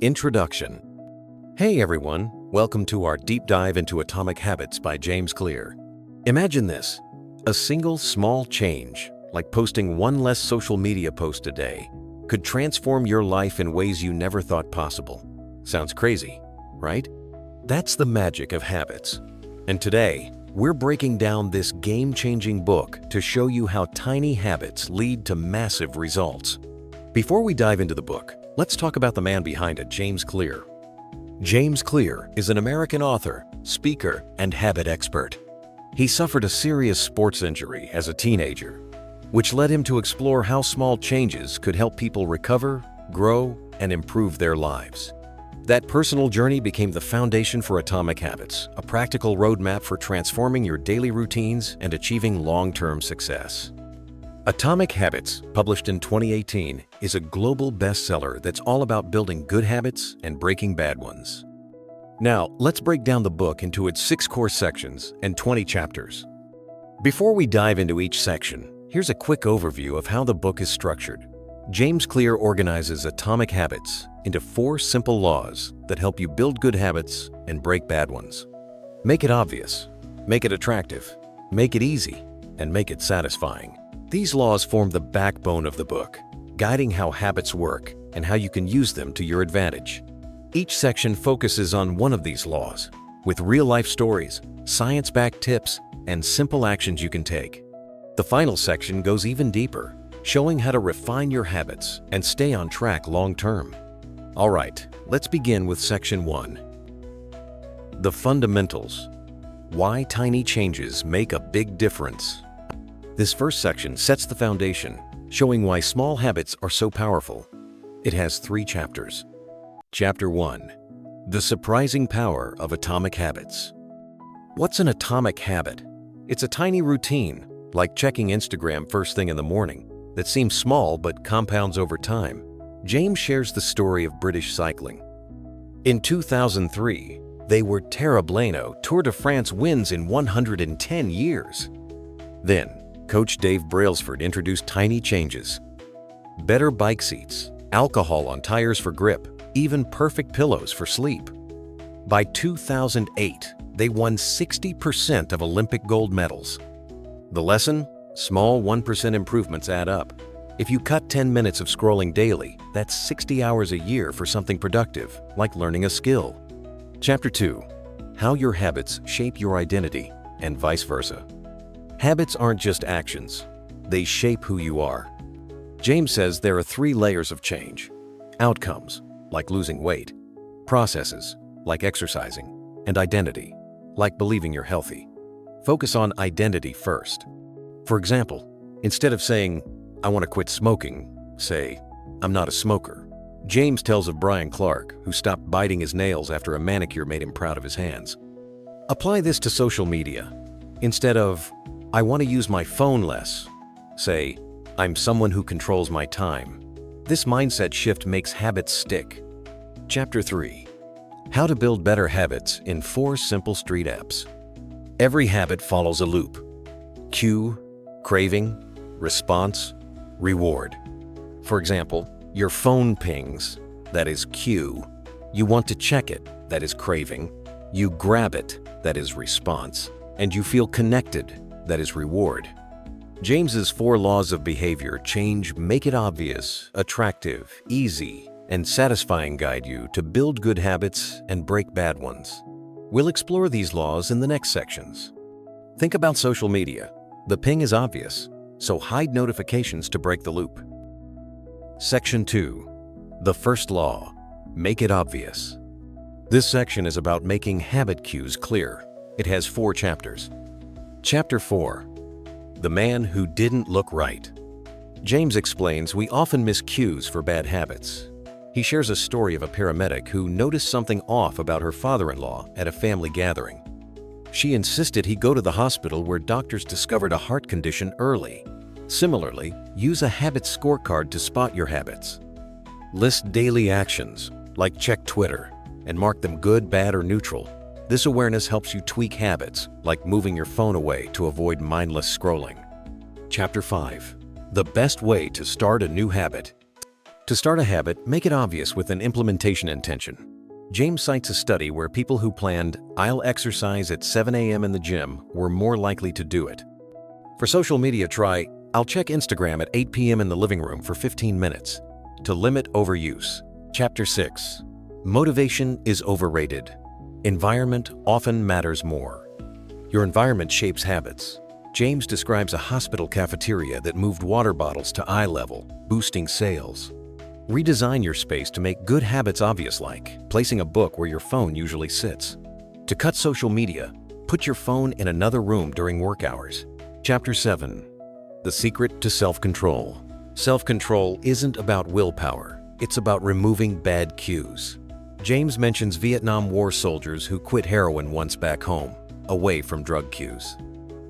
Introduction. Hey everyone, welcome to our deep dive into Atomic Habits by James Clear. Imagine this, a single small change, like posting one less social media post a day, could transform your life in ways you never thought possible. Sounds crazy, right? That's the magic of habits. And today, we're breaking down this game-changing book to show you how tiny habits lead to massive results. Before we dive into the book, let's talk about the man behind it, James Clear. James Clear is an American author, speaker, and habit expert. He suffered a serious sports injury as a teenager, which led him to explore how small changes could help people recover, grow, and improve their lives. That personal journey became the foundation for Atomic Habits, a practical roadmap for transforming your daily routines and achieving long-term success. Atomic Habits, published in 2018, is a global bestseller that's all about building good habits and breaking bad ones. Now, let's break down the book into its 6 core sections and 20 chapters. Before we dive into each section, here's a quick overview of how the book is structured. James Clear organizes Atomic Habits into 4 simple laws that help you build good habits and break bad ones. Make it obvious, make it attractive, make it easy, and make it satisfying. These laws form the backbone of the book, guiding how habits work and how you can use them to your advantage. Each section focuses on one of these laws, with real-life stories, science-backed tips, and simple actions you can take. The final section goes even deeper, showing how to refine your habits and stay on track long-term. All right, let's begin with Section 1. The Fundamentals. Why tiny changes make a big difference. This first section sets the foundation, showing why small habits are so powerful. It has 3 chapters. Chapter 1. The Surprising Power of Atomic Habits. What's an atomic habit? It's a tiny routine, like checking Instagram first thing in the morning, that seems small but compounds over time. James shares the story of British cycling. In 2003, they were Terrableno Tour de France wins in 110 years. Then, Coach Dave Brailsford introduced tiny changes. Better bike seats, alcohol on tires for grip, even perfect pillows for sleep. By 2008, they won 60% of Olympic gold medals. The lesson? Small 1% improvements add up. If you cut 10 minutes of scrolling daily, that's 60 hours a year for something productive, like learning a skill. Chapter 2. How your habits shape your identity, and vice versa. Habits aren't just actions. They shape who you are. James says there are 3 layers of change. Outcomes, like losing weight. Processes, like exercising. And identity, like believing you're healthy. Focus on identity first. For example, instead of saying, "I want to quit smoking," say, "I'm not a smoker." James tells of Brian Clark, who stopped biting his nails after a manicure made him proud of his hands. Apply this to social media. Instead of, "I want to use my phone less," say, "I'm someone who controls my time." This mindset shift makes habits stick. Chapter 3. How to build better habits in 4 simple street apps. Every habit follows a loop. Cue, craving, response, reward. For example, your phone pings, that is cue. You want to check it, that is craving. You grab it, that is response. And you feel connected, that is reward. James's 4 laws of behavior change, make it obvious, attractive, easy, and satisfying guide you to build good habits and break bad ones. We'll explore these laws in the next sections. Think about social media. The ping is obvious, so hide notifications to break the loop. Section 2. The first law. Make it obvious. This section is about making habit cues clear. It has 4 chapters. Chapter 4. The Man Who Didn't Look Right. James explains we often miss cues for bad habits. He shares a story of a paramedic who noticed something off about her father-in-law at a family gathering. She insisted he go to the hospital where doctors discovered a heart condition early. Similarly, use a habit scorecard to spot your habits. List daily actions, like check Twitter, and mark them good, bad, or neutral. This awareness helps you tweak habits, like moving your phone away to avoid mindless scrolling. Chapter 5. The best way to start a new habit. To start a habit, make it obvious with an implementation intention. James cites a study where people who planned, "I'll exercise at 7 a.m. in the gym," were more likely to do it. For social media, try, "I'll check Instagram at 8 p.m. in the living room for 15 minutes. To limit overuse. Chapter 6. Motivation is overrated. Environment often matters more. Your environment shapes habits. James describes a hospital cafeteria that moved water bottles to eye level, boosting sales. Redesign your space to make good habits obvious, like placing a book where your phone usually sits. To cut social media, put your phone in another room during work hours. Chapter 7. The secret to self-control. Self-control isn't about willpower. It's about removing bad cues. James mentions Vietnam War soldiers who quit heroin once back home, away from drug cues.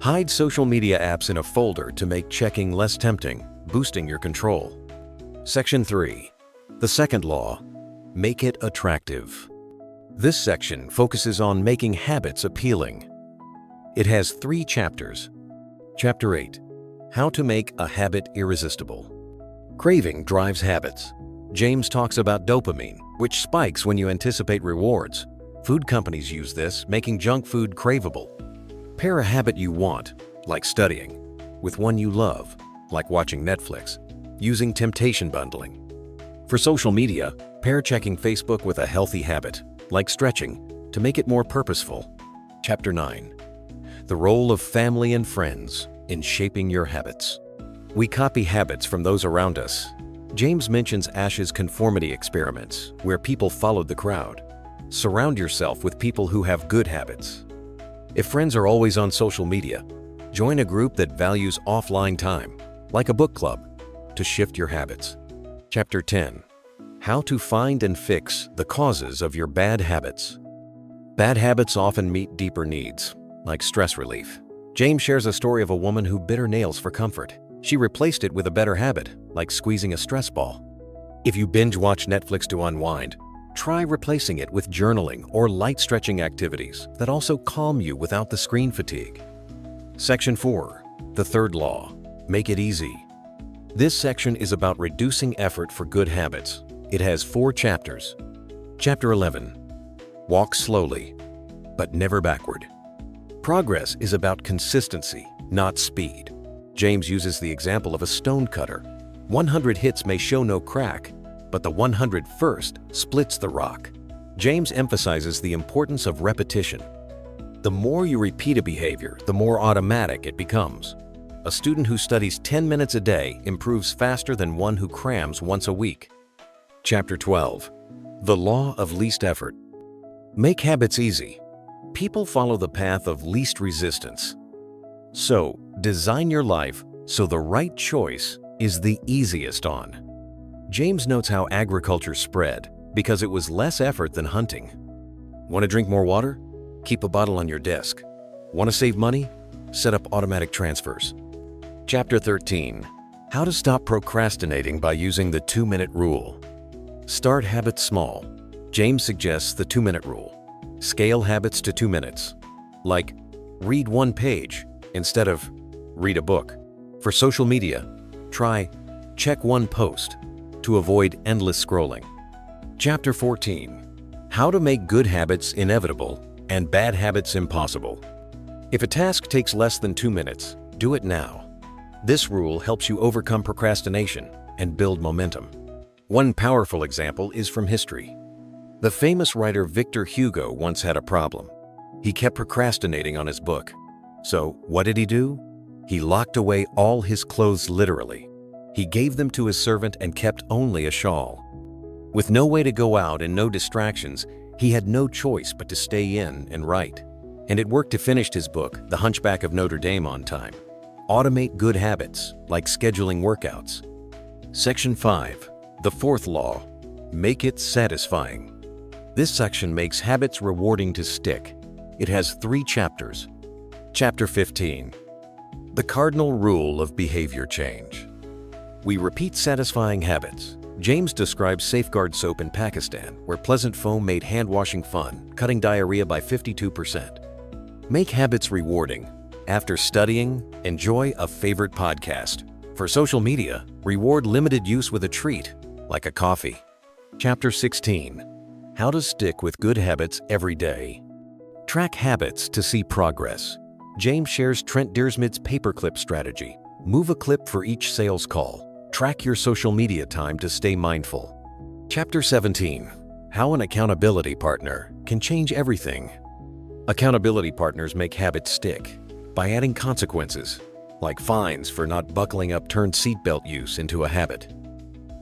Hide social media apps in a folder to make checking less tempting, boosting your control. Section 3. The second law. Make it attractive. This section focuses on making habits appealing. It has 3 chapters. Chapter 8. How to make a habit irresistible. Craving drives habits. James talks about dopamine, which spikes when you anticipate rewards. Food companies use this, making junk food craveable. Pair a habit you want, like studying, with one you love, like watching Netflix, using temptation bundling. For social media, pair checking Facebook with a healthy habit, like stretching, to make it more purposeful. Chapter 9. The role of family and friends in shaping your habits. We copy habits from those around us. James mentions Ash's conformity experiments, where people followed the crowd. Surround yourself with people who have good habits. If friends are always on social media, join a group that values offline time, like a book club, to shift your habits. Chapter 10. How to find and fix the causes of your bad habits. Bad habits often meet deeper needs, like stress relief. James shares a story of a woman who bit her nails for comfort. She replaced it with a better habit, like squeezing a stress ball. If you binge watch Netflix to unwind, try replacing it with journaling or light stretching activities that also calm you without the screen fatigue. Section 4. The third law. Make it easy. This section is about reducing effort for good habits. It has 4 chapters. Chapter 11. Walk slowly, but never backward. Progress is about consistency, not speed. James uses the example of a stone cutter. 100 hits may show no crack, but the 101st splits the rock. James emphasizes the importance of repetition. The more you repeat a behavior, the more automatic it becomes. A student who studies 10 minutes a day improves faster than one who crams once a week. Chapter 12. The law of least effort. Make habits easy. People follow the path of least resistance. So, design your life so the right choice is the easiest on. James notes how agriculture spread because it was less effort than hunting. Want to drink more water? Keep a bottle on your desk. Want to save money? Set up automatic transfers. Chapter 13. How to stop procrastinating by using the 2-minute rule. Start habits small. James suggests the 2-minute rule. Scale habits to 2 minutes. Like, read 1 page instead of read a book. For social media, try check 1 post to avoid endless scrolling. Chapter 14. How to make good habits inevitable and bad habits impossible. If a task takes less than 2 minutes, do it now. This rule helps you overcome procrastination and build momentum. One powerful example is from history. The famous writer Victor Hugo once had a problem. He kept procrastinating on his book. So, what did he do? He locked away all his clothes literally. He gave them to his servant and kept only a shawl. With no way to go out and no distractions, he had no choice but to stay in and write. And it worked to finish his book, The Hunchback of Notre Dame, on time. Automate good habits, like scheduling workouts. Section 5. The fourth law. Make it satisfying. This section makes habits rewarding to stick. It has 3 chapters. Chapter 15. The cardinal rule of behavior change. We repeat satisfying habits. James describes Safeguard soap in Pakistan, where pleasant foam made hand-washing fun, cutting diarrhea by 52%. Make habits rewarding. After studying, enjoy a favorite podcast. For social media, reward limited use with a treat, like a coffee. Chapter 16. How to stick with good habits every day. Track habits to see progress. James shares Trent Dearsmith's paperclip strategy. Move a clip for each sales call. Track your social media time to stay mindful. Chapter 17. How an accountability partner can change everything. Accountability partners make habits stick by adding consequences, like fines for not buckling up turned seatbelt use into a habit.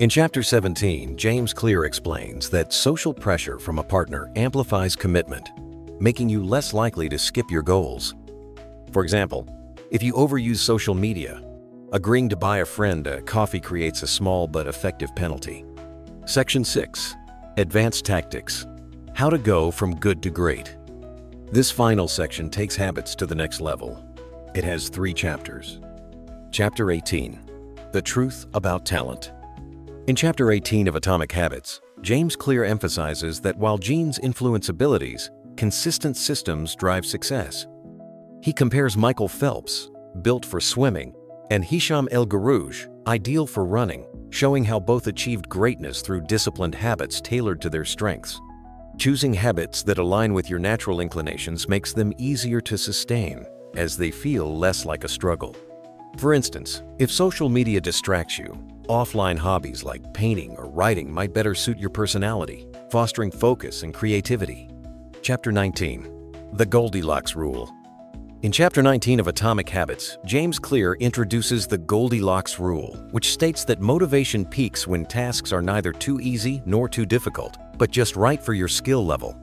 In Chapter 17, James Clear explains that social pressure from a partner amplifies commitment, making you less likely to skip your goals. For example, if you overuse social media, agreeing to buy a friend a coffee creates a small but effective penalty. Section 6. Advanced Tactics. How to go from good to great. This final section takes habits to the next level. It has 3 chapters. Chapter 18. The Truth About Talent. In Chapter 18 of Atomic Habits, James Clear emphasizes that while genes influence abilities, consistent systems drive success. He compares Michael Phelps, built for swimming, and Hisham El Guerrouj, ideal for running, showing how both achieved greatness through disciplined habits tailored to their strengths. Choosing habits that align with your natural inclinations makes them easier to sustain, as they feel less like a struggle. For instance, if social media distracts you, offline hobbies like painting or writing might better suit your personality, fostering focus and creativity. Chapter 19. The Goldilocks Rule. In Chapter 19 of Atomic Habits, James Clear introduces the Goldilocks Rule, which states that motivation peaks when tasks are neither too easy nor too difficult, but just right for your skill level.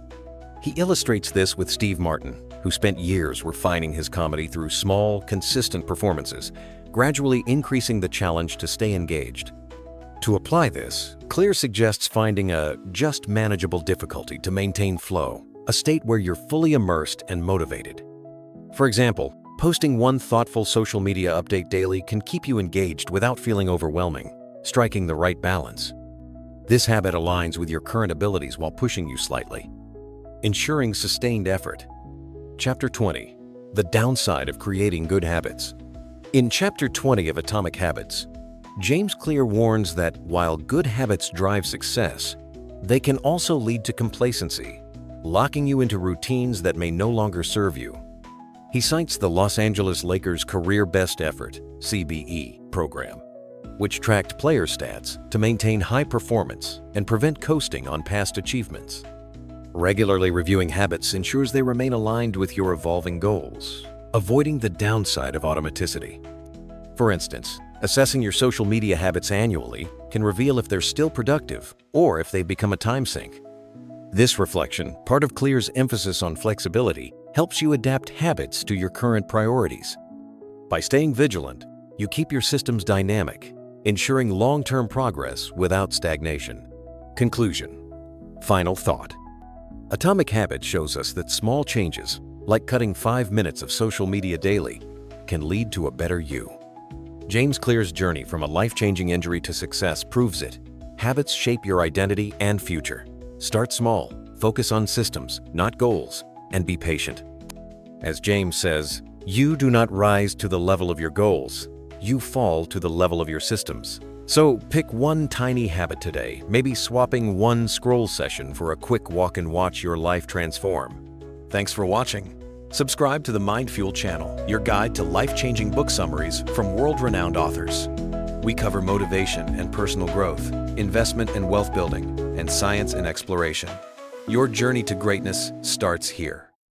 He illustrates this with Steve Martin, who spent years refining his comedy through small, consistent performances, gradually increasing the challenge to stay engaged. To apply this, Clear suggests finding a just manageable difficulty to maintain flow, a state where you're fully immersed and motivated. For example, posting one thoughtful social media update daily can keep you engaged without feeling overwhelming, striking the right balance. This habit aligns with your current abilities while pushing you slightly, ensuring sustained effort. Chapter 20. The Downside of Creating Good Habits. In Chapter 20 of Atomic Habits, James Clear warns that while good habits drive success, they can also lead to complacency, locking you into routines that may no longer serve you. He cites the Los Angeles Lakers Career Best Effort (CBE) program, which tracked player stats to maintain high performance and prevent coasting on past achievements. Regularly reviewing habits ensures they remain aligned with your evolving goals, avoiding the downside of automaticity. For instance, assessing your social media habits annually can reveal if they're still productive or if they've become a time sink. This reflection, part of Clear's emphasis on flexibility, helps you adapt habits to your current priorities. By staying vigilant, you keep your systems dynamic, ensuring long-term progress without stagnation. Conclusion. Final thought. Atomic Habits shows us that small changes, like cutting 5 minutes of social media daily, can lead to a better you. James Clear's journey from a life-changing injury to success proves it. Habits shape your identity and future. Start small, focus on systems, not goals, and be patient. As James says, you do not rise to the level of your goals, you fall to the level of your systems. So pick one tiny habit today, maybe swapping one scroll session for a quick walk and watch your life transform. Thanks for watching. Subscribe to the Mind Fuel channel, your guide to life-changing book summaries from world-renowned authors. We cover motivation and personal growth, investment and wealth building, and science and exploration. Your journey to greatness starts here.